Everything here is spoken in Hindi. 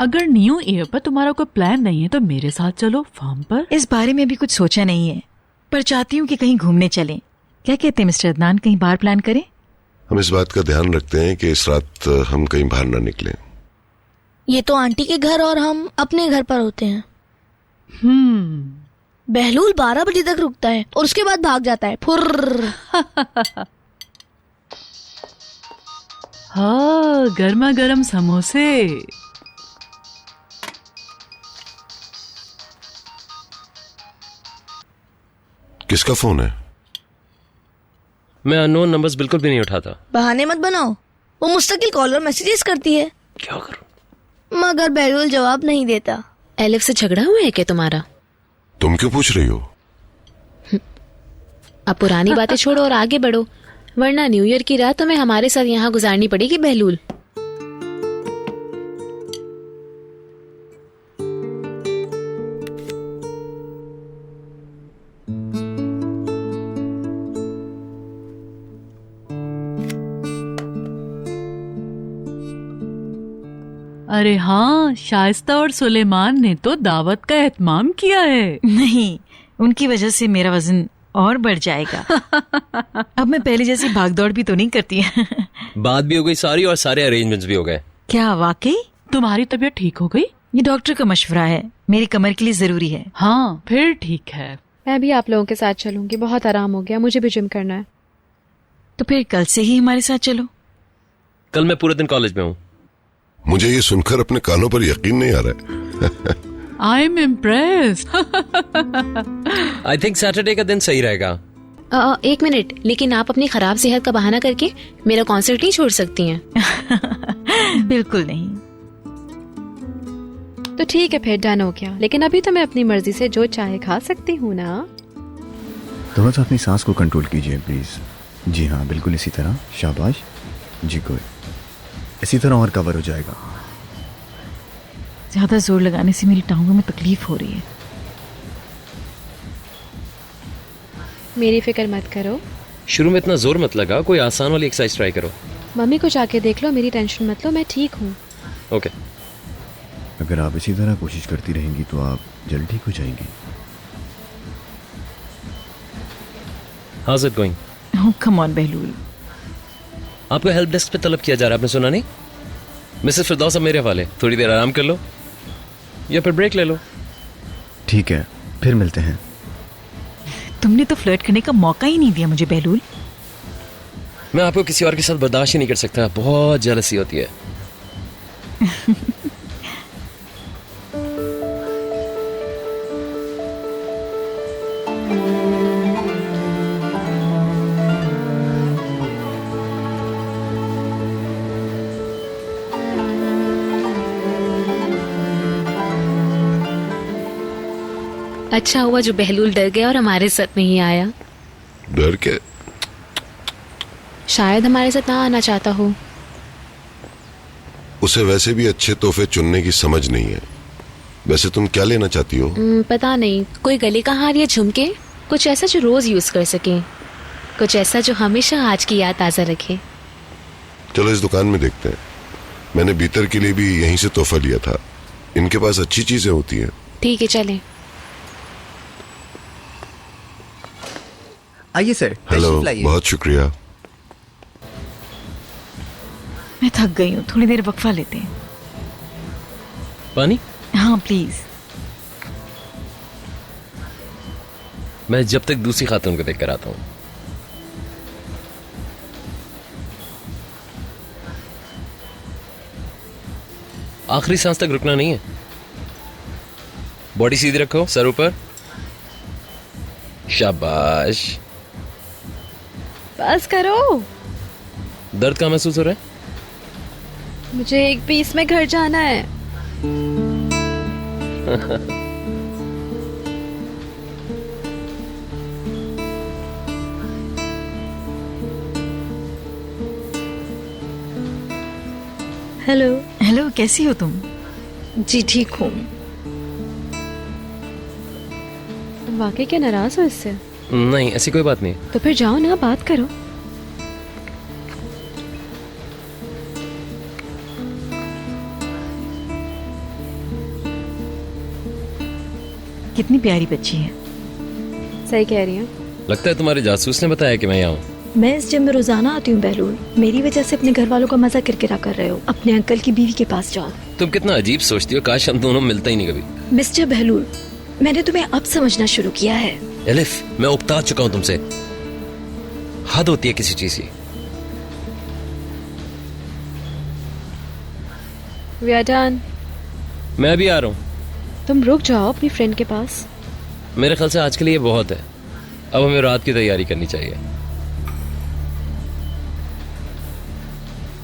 अगर न्यू ईयर पर तुम्हारा कोई प्लान नहीं है तो मेरे साथ चलो फार्म पर। इस बारे में अभी कुछ सोचा नहीं है, पर चाहती हूँ कि कहीं घूमने चलें। क्या कहते हैं मिस्टर अदनान, कहीं बाहर प्लान करें? हम इस बात का ध्यान रखते हैं कि इस रात हम कहीं बाहर ना निकलें। ये तो आंटी के घर और हम अपने घर पर होते हैं। बहलूल 12 बजे तक रुकता है और उसके बाद भाग जाता है। फुर्र। हाँ, गर्मा गर्म समोसे। किसका फोन है? मैं अननोन नंबर्स बिल्कुल भी नहीं उठाता। बहाने मत बनाओ, वो मुस्तकिल कॉल और मैसेजेस करती है। क्या करूं? मगर बहलूल जवाब नहीं देता। एलिफ से झगड़ा हुआ है क्या तुम्हारा? तुम क्यों पूछ रही हो? अब पुरानी बातें छोड़ो और आगे बढ़ो, वरना न्यू ईयर की रात तुम्हें हमारे साथ यहाँ गुजारनी पड़ेगी बहलूल। अरे हाँ, शाइस्ता और सुलेमान ने तो दावत का एहतमाम किया है। नहीं, उनकी वजह से मेरा वजन और बढ़ जाएगा। अब मैं पहले जैसी भागदौड़ भी तो नहीं करती। बात भी हो गई सारी और सारे अरेंजमेंट्स भी हो गए। क्या वाकई? तुम्हारी तबीयत ठीक हो गई? ये डॉक्टर का मशवरा है, मेरी कमर के लिए जरूरी है। हाँ, फिर ठीक है। मैं भी आप लोगों के साथ चलूंगी, बहुत आराम हो गया, मुझे भी जिम करना है। तो फिर कल से ही हमारे साथ चलो। कल मैं पूरे दिन कॉलेज में हूँ। मुझे ये सुनकर अपने कानों पर यकीन नहीं आ रहा है। I am impressed. I think Saturday का दिन सही रहेगा। 1 मिनट, लेकिन आप अपनी खराब सेहत का बहाना करके मेरा कॉन्सर्ट नहीं छोड़ सकती हैं। बिल्कुल नहीं। तो ठीक है, फिर डन हो गया, लेकिन अभी तो मैं अपनी मर्जी से जो चाहे खा सकती हूँ ना। थोड़ा सा अपनी सांस को कंट्रोल कीजिए प्लीज। जी हाँ, बिल्कुल इसी तरह। शाबाश जी, कोई इसी तरह और कवर हो जाएगा। ज्यादा जोर लगाने से मेरी टांगों में तकलीफ हो रही है। मेरी फिक्र मत करो। शुरू में इतना जोर मत लगा, कोई आसान वाली एक्सरसाइज ट्राई करो। मम्मी को जाके देख लो, मेरी टेंशन मत लो, मैं ठीक हूँ। ओके। अगर आप इसी तरह कोशिश करती रहेंगी तो आप जल्द ठीक हो जाएंगी। How's it going? Oh come on Bahlool. आपको हेल्प डेस्क पे तलब किया जा रहा है, आपने सुना नहीं? मिसेस फिरदौस अब मेरे हवाले, थोड़ी देर आराम कर लो या फिर ब्रेक ले लो। ठीक है, फिर मिलते हैं। तुमने तो फ्लर्ट करने का मौका ही नहीं दिया मुझे बहलूल। मैं आपको किसी और के साथ बर्दाश्त ही नहीं कर सकता, बहुत जेलसी होती है। अच्छा हुआ जो बहलूल डर गया और हमारे साथ नहीं आया। डर के? शायद हमारे साथ ना आना चाहता हो। उसे वैसे भी अच्छे तोहफे चुनने की समझ नहीं है। वैसे तुम क्या लेना चाहती हो? पता नहीं, कोई गले का हार या झुमके, कुछ ऐसा जो रोज यूज कर सके, कुछ ऐसा जो हमेशा आज की याद ताजा रखे। चलो इस दुकान में देखते हैं। मैंने बीतर के लिए भी यहीं से तोहफा लिया था। इनके पास अच्छी चीजें होती हैं। ठीक है, चलें। आइए सर। हेलो, बहुत शुक्रिया। मैं थक गई हूँ, थोड़ी देर वक्फा लेते हैं। पानी? हाँ प्लीज। मैं जब तक दूसरी खातून को देख कर आता हूँ। आखिरी सांस तक रुकना नहीं है। बॉडी सीधी रखो, सर ऊपर। शाबाश। बस करो। दर्द कहाँ महसूस हो रहा है? मुझे 1:20 में घर जाना है। हेलो। हेलो, कैसी हो तुम? जी ठीक हूँ। तुम वाकई क्या नाराज हो इससे? नहीं, ऐसी कोई बात नहीं। तो फिर जाओ ना, बात करो। कितनी प्यारी बच्ची है। सही कह रही हैं। लगता है तुम्हारे जासूस ने बताया कि मैं यहाँ हूँ। मैं इस जिम में रोजाना आती हूँ बहलूल। मेरी वजह से अपने घर वालों का मजा किरकिरा कर रहे हो। अपने अंकल की बीवी के पास जाओ। तुम कितना अजीब सोचती हो, काश हम दोनों मिलते ही नहीं कभी। मिस्टर बहलूल, मैंने तुम्हें अब समझना शुरू किया है। एलिफ, मैं उकता चुका हूँ तुमसे। हद होती है किसी चीज की। We are done. मैं अभी आ रहा हूँ। तुम रुक जाओ अपनी फ्रेंड के पास। मेरे ख्याल से आज के लिए बहुत है। अब हमें रात की तैयारी करनी चाहिए।